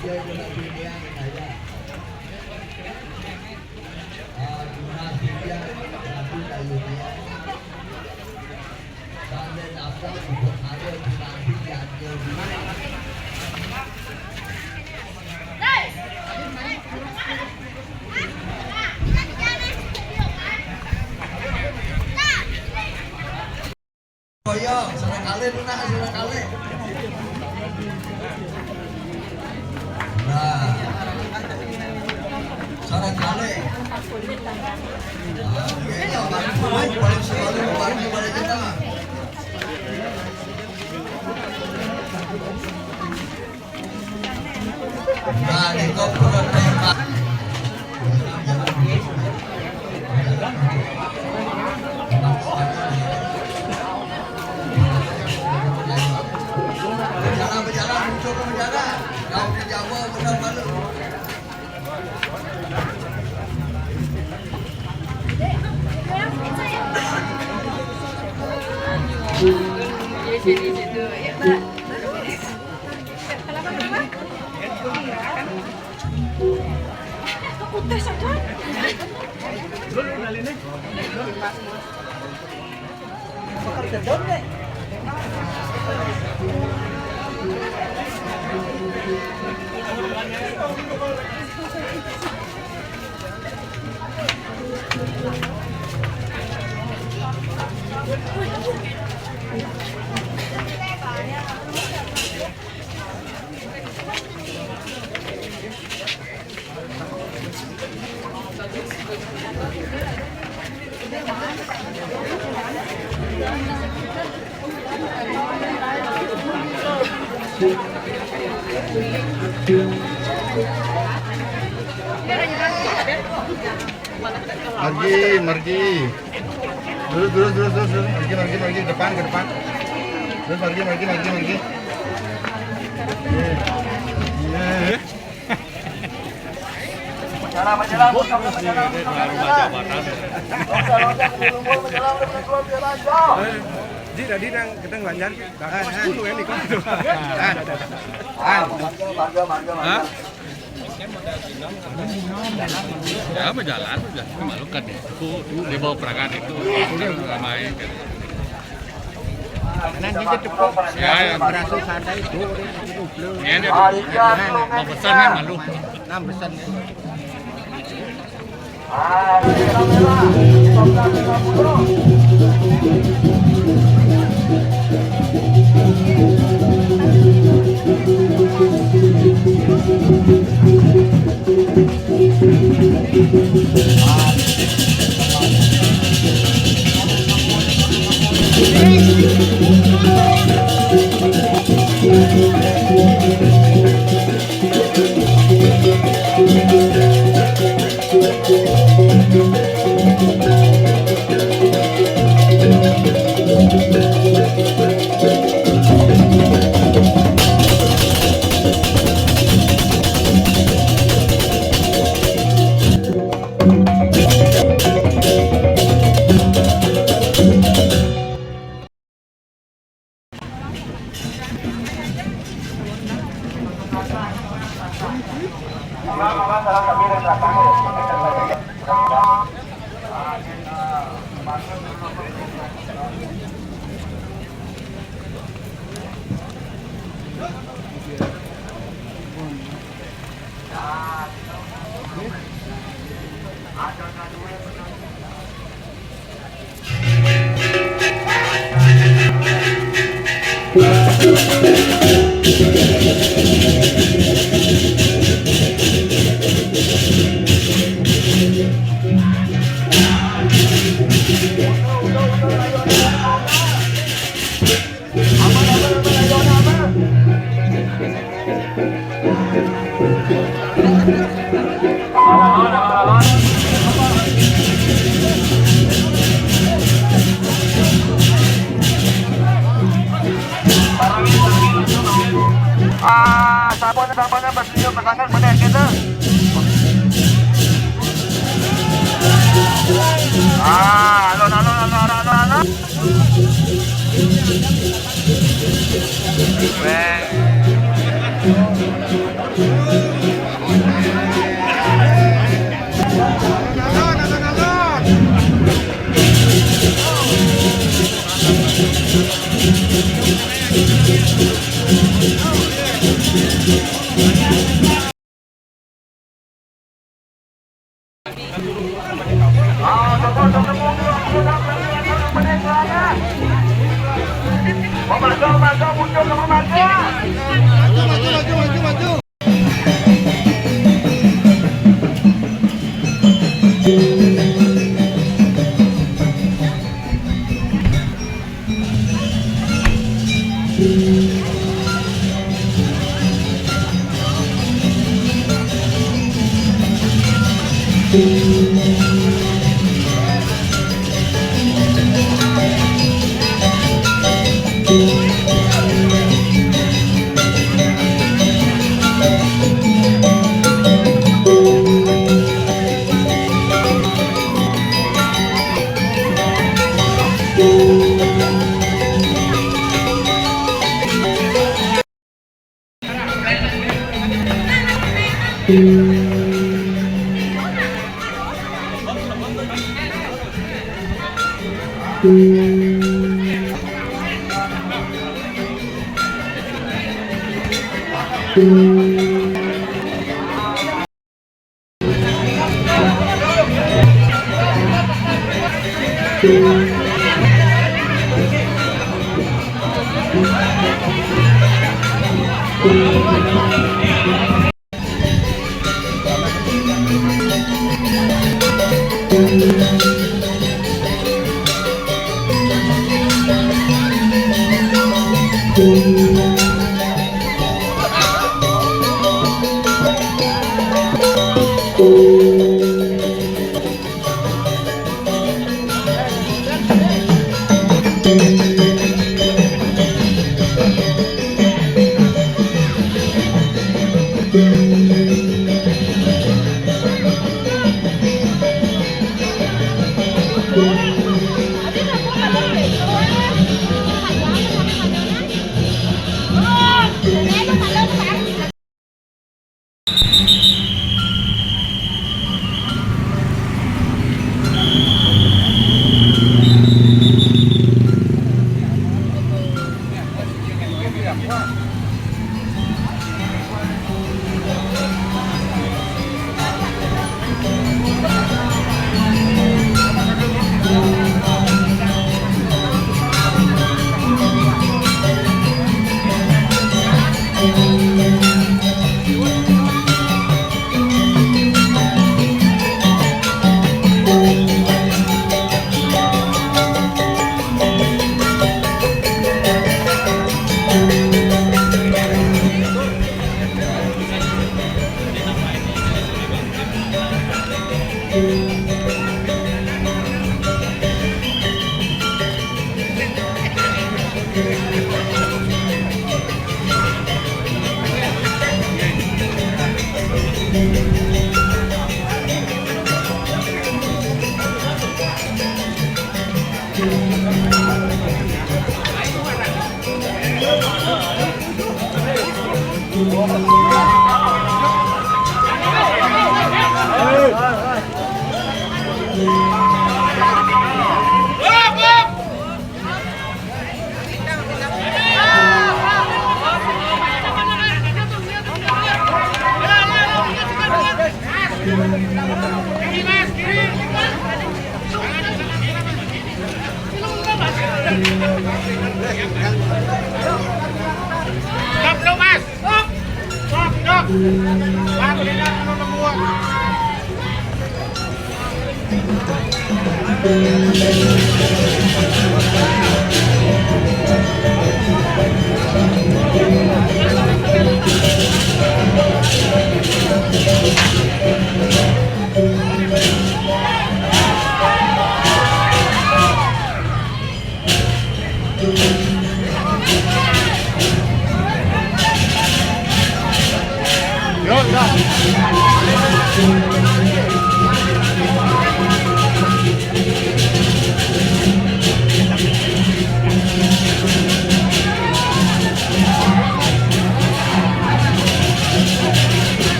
Koyo, sore kali lunak, sore kali. Nah, sore kali. Iya, paling sekali paling balik kita. Nah, di koper tembak. Berjalan, mencoba berjalan. Kau di Jawa benar malu. Di situ, ya Pak. Putih saja. Dulu nalin nih. Bakar gedon deh. Margi. Terus. Margi, depan, ke depan. Terus margi. Ji tadi kita ngelanjar pas 10 ya nih kan. Ya berjalan memalukan itu di bawah peragaan itu ramai kan. Nanti cepat. Ya berasa sadar itu. Ini mau pesannya malu. 6 pesan. Sampahnya bersedia bertanggal benar kita. Alon. Weh.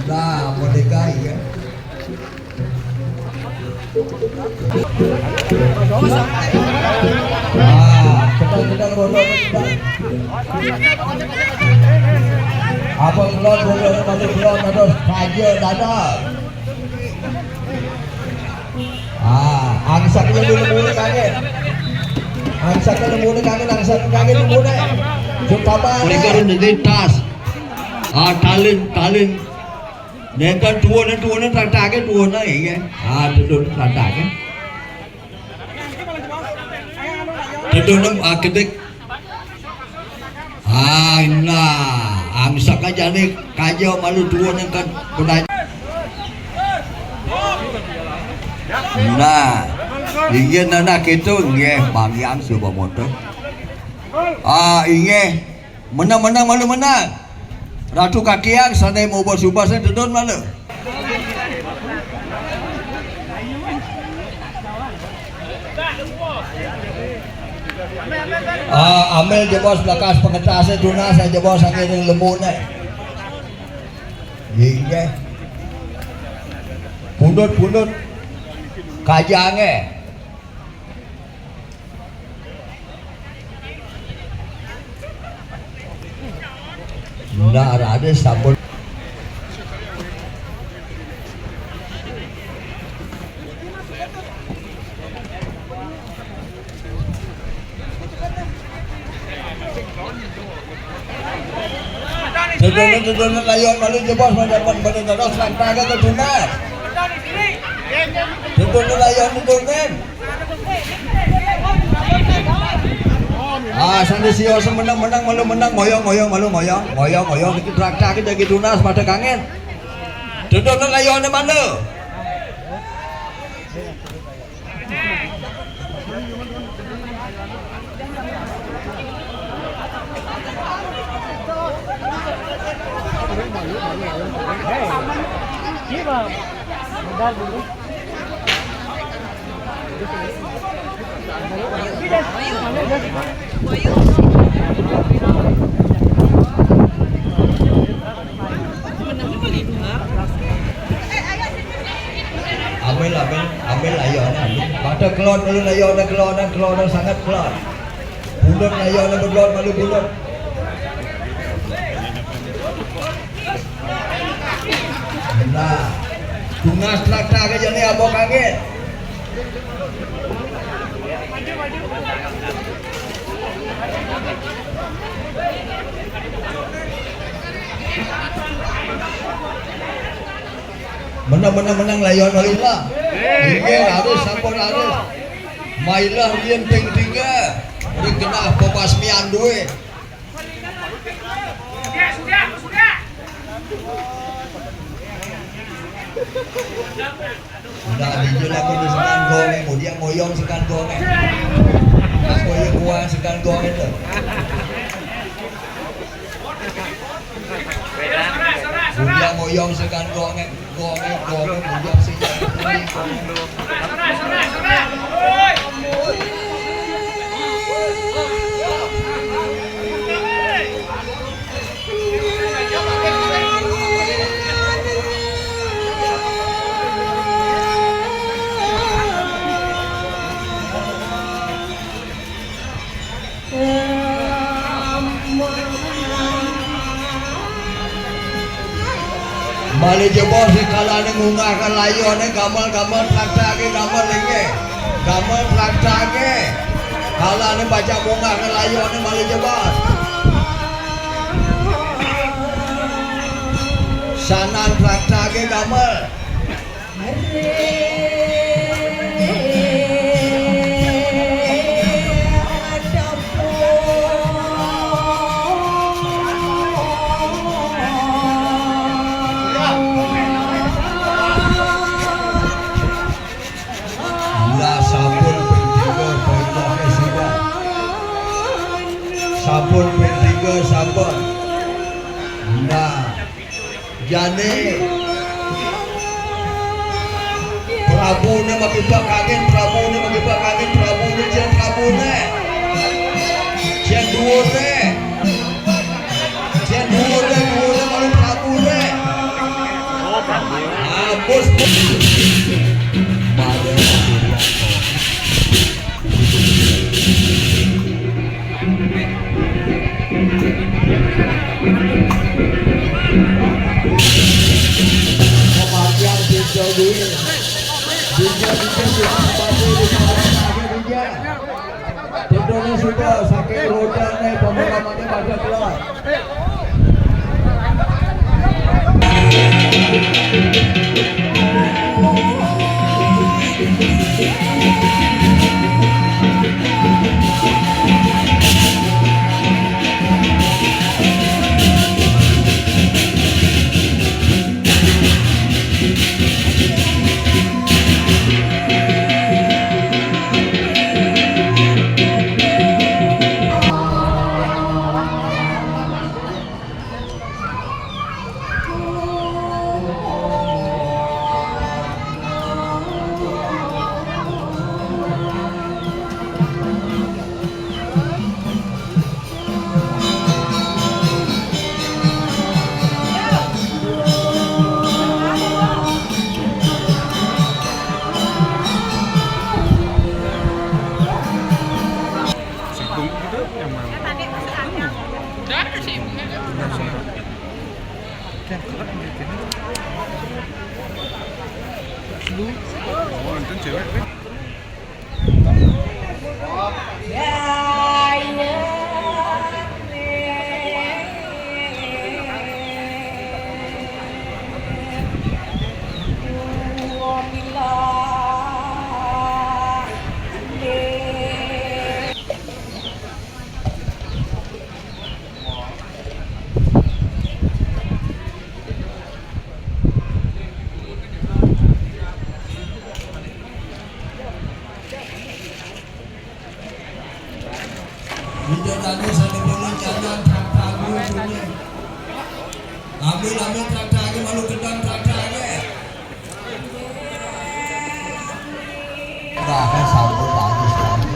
Nah, mau DKI ya. Kita bodoh. Apa keluar bodoh nanti keluar terus saja dadah. Angsak dulu mula kaget. Angsak dulu mula kaget, angsak kaget dulu mula. Coba mereka nanti tas. Talin. Nekan tuan tak kaget tuan ni kan. Tuan tak kaget. Tuan ketik. Angsak aja ni kajau malu tuan kan benda. Nah, ingin anak itu ingin bangyang sebuah motor. Ingin menang malu menang. Ratu kakiang sana mau buat subah saya dedon malu. Amel je bos bekas pengetas saya tunas saya je bos angin lembut ni. Ingin pundut kajang Nah ada sabun. Tuduh layon malu je bos mendapat benar santai ke tunas. Tuduh layon tuduh. Sampai siapa menang malu menang ngoyong malu ngoyong kita traktor kita gitu nas pada kangen. Tuduh layon mana? Ambil ayon. Pada kelon malu ayon sangat kelon. Bulat ayon berkelon malu bulat. Nah, tunas traktor ke jadi abang kaget. Menang layon marilah. Ini harus sampun harus. Mailah rian ping 3. Ring kena pembasmian duit. Sudah. Sudah dijual aku di sekan gong ni, kemudian ngoyong sekan gong ni. Pas ngoyong kuah sekan gong itu. Kemudian ngoyong sekan gong ni, kemudian sejak Balik je bos kalau ni ngungahkan layon ni gamal traktor ke gamal lagi. Gamal traktor ke. Kalau ni baca ngungahkan layon ni balik je bos. Sanan traktor ke gamal. Sabun P3 sabun. Nah, jadi Prabu ni makibak kaget, Prabu ni cian Prabu ni. Cian dua malu Prabu ni. Bos. Pada Tentunya sudah saking roda nih pemakamannya pada keluar. Sibung itu yang mana? Jangan sih. Oh, itu cewek. Bidadari sademene jangan traktagu sunyi. Ambil traktagu malu gedang traktagu. Bahkan sambut bagus lagi.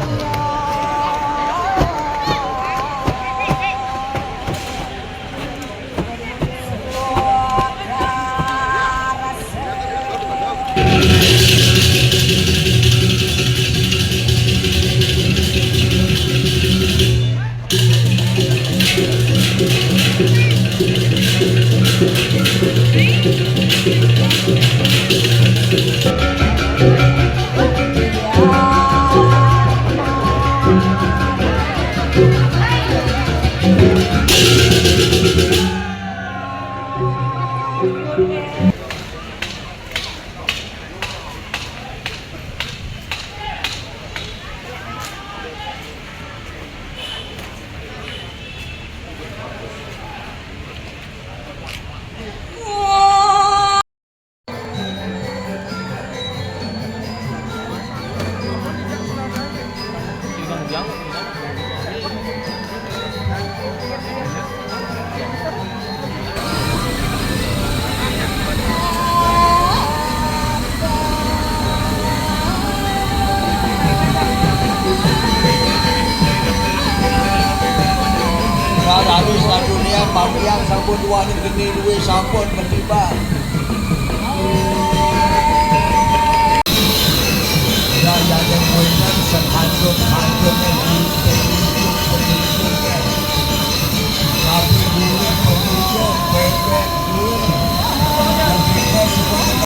Habis lah dunia pamiang sampun dua ni geni duwe sampun bertiba. Raya yang kuinan sekandung